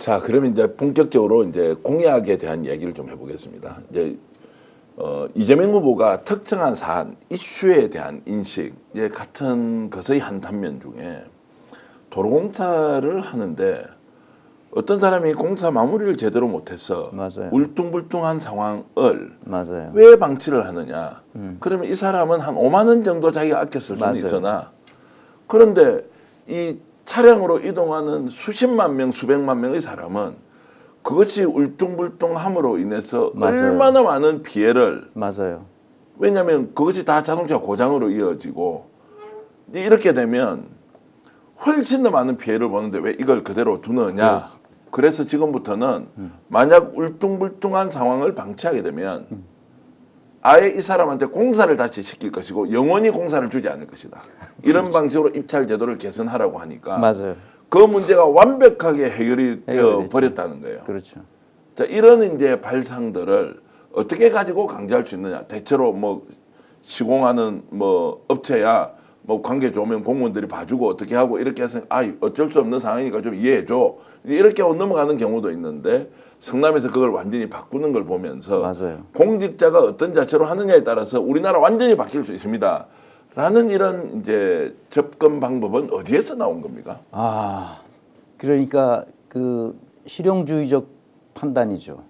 자, 그러면 이제 본격적으로 이제 공약에 대한 얘기를 좀 해보겠습니다. 이제 이재명 후보가 특정한 사안, 이슈에 대한 인식, 이제 같은 것의 한 단면 중에 도로공사를 하는데 어떤 사람이 공사 마무리를 제대로 못해서 맞아요. 울퉁불퉁한 상황을 맞아요. 왜 방치를 하느냐? 그러면 이 사람은 한 5만 원 정도 자기가 아껴 쓸 수는 맞아요. 있으나 그런데 이 차량으로 이동하는 수십만 명, 수백만 명의 사람은 그것이 울퉁불퉁함으로 인해서 맞아요. 얼마나 많은 피해를 맞아요. 왜냐하면 그것이 다 자동차 고장으로 이어지고 이렇게 되면 훨씬 더 많은 피해를 보는데 왜 이걸 그대로 두느냐. 그래서 지금부터는 만약 울퉁불퉁한 상황을 방치하게 되면 아예 이 사람한테 공사를 다시 시킬 것이고 영원히 공사를 주지 않을 것이다. 이런 그렇죠. 방식으로 입찰 제도를 개선하라고 하니까 맞아요. 그 문제가 완벽하게 해결이 되어 해결됐죠. 버렸다는 거예요. 그렇죠. 자, 이런 이제 발상들을 어떻게 가지고 강제할 수 있느냐. 대체로 뭐 시공하는 뭐 업체야 뭐 관계 좋으면 공무원들이 봐주고 어떻게 하고 이렇게 해서 어쩔 수 없는 상황이니까 좀 이해해줘. 이렇게 하고 넘어가는 경우도 있는데 성남에서 그걸 완전히 바꾸는 걸 보면서 맞아요. 공직자가 어떤 자체로 하느냐에 따라서 우리나라 완전히 바뀔 수 있습니다. 라는 이런 이제 접근 방법은 어디에서 나온 겁니까? 그러니까 그 실용주의적 판단이죠.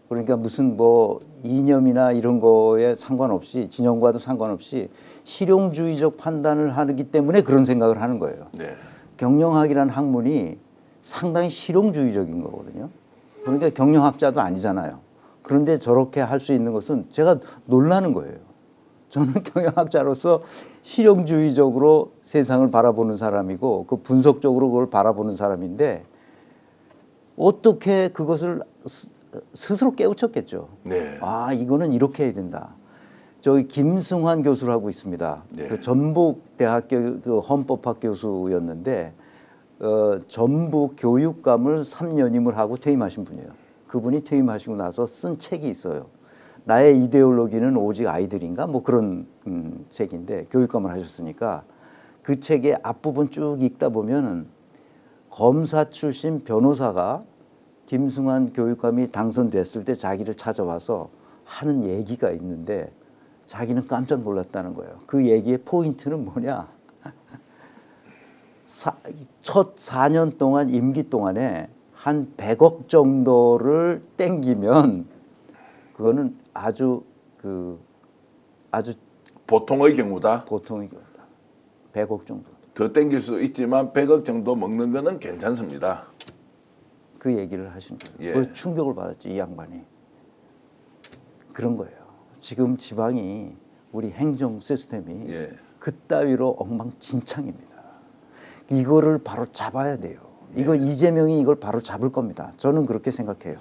그러니까 무슨 뭐 이념이나 이런 거에 상관없이 진영과도 상관없이 실용주의적 판단을 하기 때문에 그런 생각을 하는 거예요. 네. 경영학이라는 학문이 상당히 실용주의적인 거거든요. 그러니까 경영학자도 아니잖아요. 그런데 저렇게 할 수 있는 것은 제가 놀라는 거예요. 저는 경영학자로서 실용주의적으로 세상을 바라보는 사람이고 그 분석적으로 그걸 바라보는 사람인데 어떻게 그것을 스스로 깨우쳤겠죠. 네. 이거는 이렇게 해야 된다. 저기 김승환 교수를 하고 있습니다. 네. 그 전북대학교 그 헌법학 교수였는데 전북 교육감을 3년임을 하고 퇴임하신 분이에요. 그분이 퇴임하시고 나서 쓴 책이 있어요. 나의 이데올로기는 오직 아이들인가? 뭐 그런 책인데 교육감을 하셨으니까 그 책의 앞부분 쭉 읽다 보면은 검사 출신 변호사가 김승환 교육감이 당선됐을 때 자기를 찾아와서 하는 얘기가 있는데 자기는 깜짝 놀랐다는 거예요. 그 얘기의 포인트는 뭐냐? 첫 4년 동안 임기 동안에 한 100억 정도를 땡기면 그거는 아주 보통의 경우다. 보통의 경우다. 100억 정도. 더 땡길 수 있지만 100억 정도 먹는 거는 괜찮습니다. 그 얘기를 하신 거예요. 예. 그래서 충격을 받았죠, 이 양반이. 그런 거예요. 지금 지방이 우리 행정 시스템이 예. 그따위로 엉망진창입니다. 이거를 바로 잡아야 돼요. 이거 이재명이 이걸 바로 잡을 겁니다. 저는 그렇게 생각해요.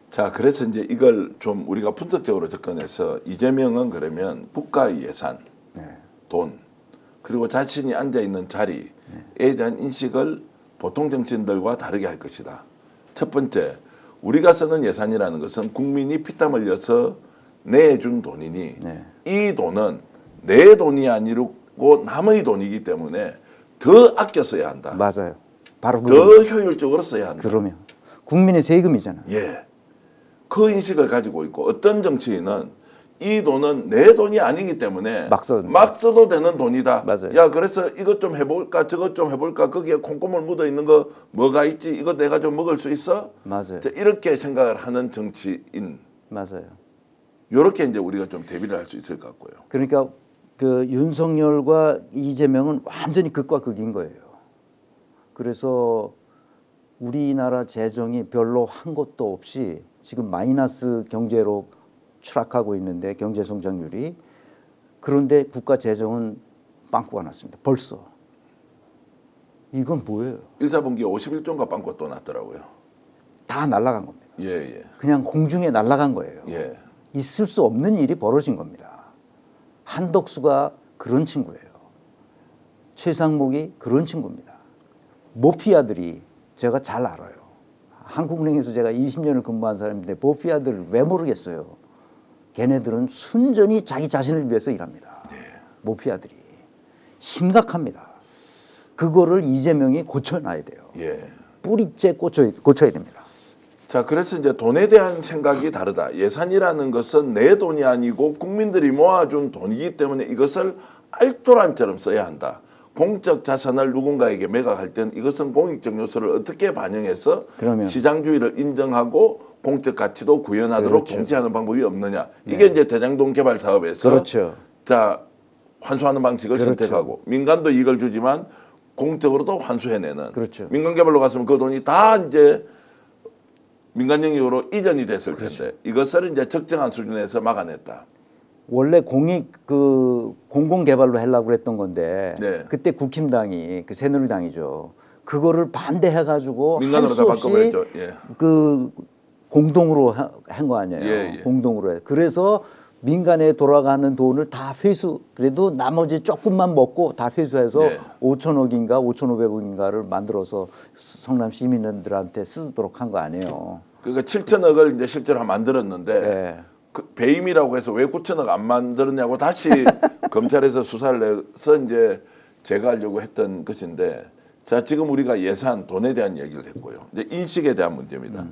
자, 그래서 이제 이걸 좀 우리가 분석적으로 접근해서 이재명은 그러면 국가의 예산, 돈, 그리고 자신이 앉아 있는 자리에 대한 인식을 보통 정치인들과 다르게 할 것이다. 첫 번째, 우리가 쓰는 예산이라는 것은 국민이 피땀 흘려서 내준 돈이니 이 돈은 내 돈이 아니고 남의 돈이기 때문에 더 아껴 써야 한다. 맞아요. 바로 더 효율적으로 써야 한다. 그러면 국민의 세금이잖아요. 예. 그 인식을 가지고 있고 어떤 정치인은 이 돈은 내 돈이 아니기 때문에 막 써도 되는 돈이다. 맞아요. 야, 그래서 이것 좀 해볼까 저것 좀 해볼까 거기에 콩고물 묻어 있는 거 뭐가 있지 이거 내가 좀 먹을 수 있어? 맞아요. 자, 이렇게 생각을 하는 정치인. 맞아요. 이렇게 이제 우리가 좀 대비를 할 수 있을 것 같고요. 그러니까 그 윤석열과 이재명은 완전히 극과 극인 거예요. 그래서 우리나라 재정이 별로 한 것도 없이 지금 마이너스 경제로 추락하고 있는데 경제 성장률이 그런데 국가 재정은 빵꾸가 났습니다. 벌써. 이건 뭐예요? 1사분기에 51조인가 빵꾸 또 났더라고요. 다 날아간 겁니다. 예, 예. 그냥 공중에 날아간 거예요. 예. 있을 수 없는 일이 벌어진 겁니다. 한덕수가 그런 친구예요. 최상목이 그런 친구입니다. 모피아들이 제가 잘 알아요. 한국은행에서 제가 20년을 근무한 사람인데 모피아들을 왜 모르겠어요. 걔네들은 순전히 자기 자신을 위해서 일합니다. 모피아들이. 심각합니다. 그거를 이재명이 고쳐놔야 돼요. 예. 뿌리째 고쳐야 됩니다. 자, 그래서 이제 돈에 대한 생각이 다르다. 예산이라는 것은 내 돈이 아니고 국민들이 모아준 돈이기 때문에 이것을 알토란처럼 써야 한다. 공적 자산을 누군가에게 매각할 때는 이것은 공익적 요소를 어떻게 반영해서 그러면. 시장주의를 인정하고 공적 가치도 구현하도록 그렇죠. 통제하는 방법이 없느냐. 이게 이제 대장동 개발 사업에서 그렇죠. 자, 환수하는 방식을 그렇죠. 선택하고 민간도 이익을 주지만 공적으로도 환수해내는. 그렇죠. 민간 개발로 갔으면 그 돈이 다 이제 민간 영역으로 이전이 됐을 텐데 이것을 이제 적정한 수준에서 막아냈다. 원래 공공 개발로 하려고 그랬던 건데 네. 그때 국힘당이 그 새누리당이죠. 그거를 반대해 가지고 민간으로 다 바꿔버렸죠. 예. 그 공동으로 한 거 아니에요. 예, 예. 공동으로 해. 그래서 민간에 돌아가는 돈을 다 회수, 그래도 나머지 조금만 먹고 다 회수해서 네. 5천억인가 5,500억인가를 만들어서 성남 시민들한테 쓰도록 한 거 아니에요. 그러니까 7천억을 이제 실제로 만들었는데 네. 그 배임이라고 해서 왜 9천억 안 만들었냐고 다시 검찰에서 수사를 내서 이제 제거하려고 했던 것인데, 자, 지금 우리가 예산, 돈에 대한 얘기를 했고요. 이제 인식에 대한 문제입니다.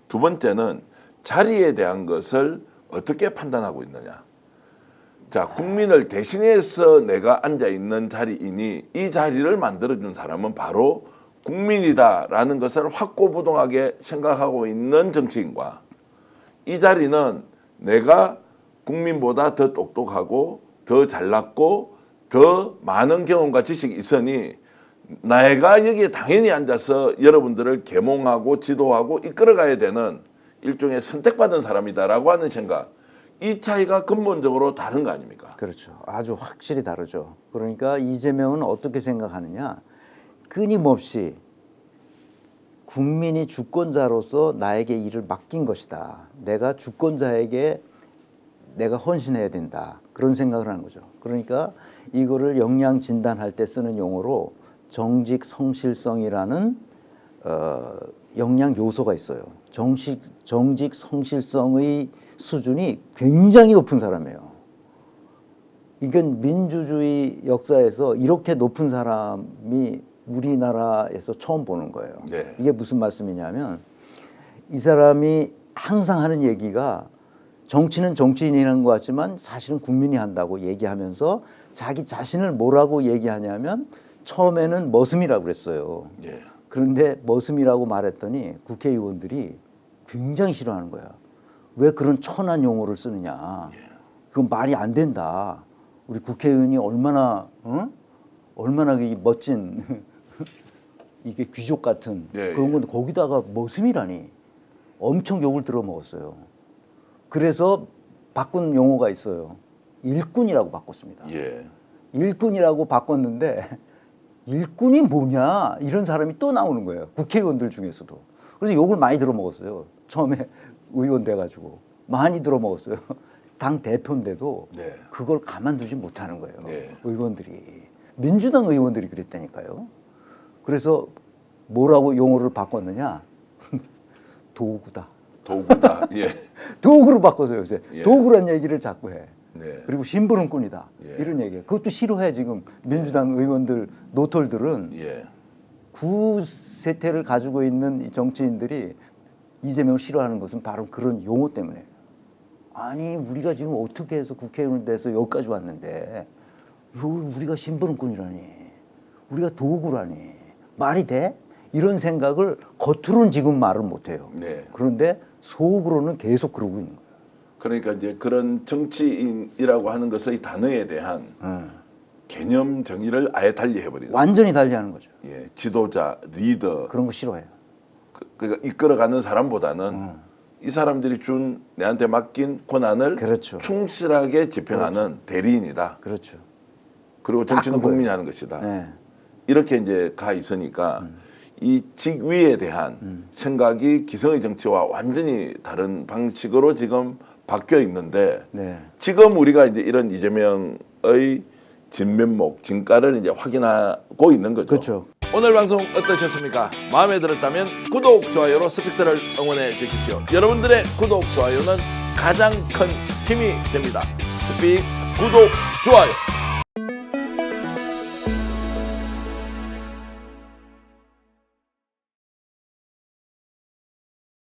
두 번째는 자리에 대한 것을 어떻게 판단하고 있느냐. 자, 국민을 대신해서 내가 앉아 있는 자리이니 이 자리를 만들어준 사람은 바로 국민이다라는 것을 확고부동하게 생각하고 있는 정치인과, 이 자리는 내가 국민보다 더 똑똑하고 더 잘났고 더 많은 경험과 지식이 있으니 내가 여기에 당연히 앉아서 여러분들을 계몽하고 지도하고 이끌어가야 되는 일종의 선택받은 사람이다라고 하는 생각, 이 차이가 근본적으로 다른 거 아닙니까? 그렇죠. 아주 확실히 다르죠. 그러니까 이재명은 어떻게 생각하느냐. 끊임없이 국민이 주권자로서 나에게 일을 맡긴 것이다. 내가 주권자에게 내가 헌신해야 된다. 그런 생각을 하는 거죠. 그러니까 이거를 역량 진단할 때 쓰는 용어로 정직 성실성이라는 역량 요소가 있어요. 정직 성실성의 수준이 굉장히 높은 사람이에요. 이건 민주주의 역사에서 이렇게 높은 사람이 우리나라에서 처음 보는 거예요. 네. 이게 무슨 말씀이냐면 이 사람이 항상 하는 얘기가 정치는 정치인이 하는 것 같지만 사실은 국민이 한다고 얘기하면서 자기 자신을 뭐라고 얘기하냐면 처음에는 머슴이라고 그랬어요. 예. 그런데 머슴이라고 말했더니 국회의원들이 굉장히 싫어하는 거야. 왜 그런 천한 용어를 쓰느냐. 그건 말이 안 된다. 우리 국회의원이 얼마나 이 멋진 이게 귀족 같은 예, 그런 예. 건데 거기다가 머슴이라니 엄청 욕을 들어먹었어요. 그래서 바꾼 용어가 있어요. 일꾼이라고 바꿨습니다. 예. 일꾼이라고 바꿨는데 일꾼이 뭐냐 이런 사람이 또 나오는 거예요. 국회의원들 중에서도. 그래서 욕을 많이 들어먹었어요. 처음에 의원 돼가지고 많이 들어먹었어요. 당 대표인데도 네. 그걸 가만두지 못하는 거예요. 네. 의원들이. 민주당 의원들이 그랬다니까요. 그래서 뭐라고 용어를 바꿨느냐. 도구다. 도구다. 예. 도구로 바꿔서 요새. 예. 도구란 얘기를 자꾸 해. 네. 그리고 심부름꾼이다. 예. 이런 얘기예요. 그것도 싫어해 지금 민주당 의원들 노털들은. 예. 구세태를 가지고 있는 이 정치인들이 이재명을 싫어하는 것은 바로 그런 용어 때문에. 아니 우리가 지금 어떻게 해서 국회의원을 돼서 여기까지 왔는데 우리가 심부름꾼이라니, 우리가 도구라니 말이 돼? 이런 생각을 겉으로는 지금 말을 못해요. 네. 그런데 속으로는 계속 그러고 있는 거예요. 그러니까 이제 그런 정치인이라고 하는 것의 단어에 대한 개념 정의를 아예 달리 해버리는. 완전히 달리하는 거죠. 예, 지도자, 리더, 그런 거 싫어해요. 그러니까 이끌어가는 사람보다는 이 사람들이 준 내한테 맡긴 권한을 그렇죠. 충실하게 집행하는 대리인이다. 그렇죠. 그리고 정치는 그거예요. 국민이 하는 것이다. 네. 이렇게 이제 가 있으니까 이 직위에 대한 생각이 기성의 정치와 완전히 다른 방식으로 지금 바뀌어 있는데 네. 지금 우리가 이제 이런 이재명의 진면목, 진가를 이제 확인하고 있는 거죠. 그렇죠. 오늘 방송 어떠셨습니까? 마음에 들었다면 구독, 좋아요로 스픽스를 응원해 주십시오. 여러분들의 구독, 좋아요는 가장 큰 힘이 됩니다. 스픽스 구독, 좋아요.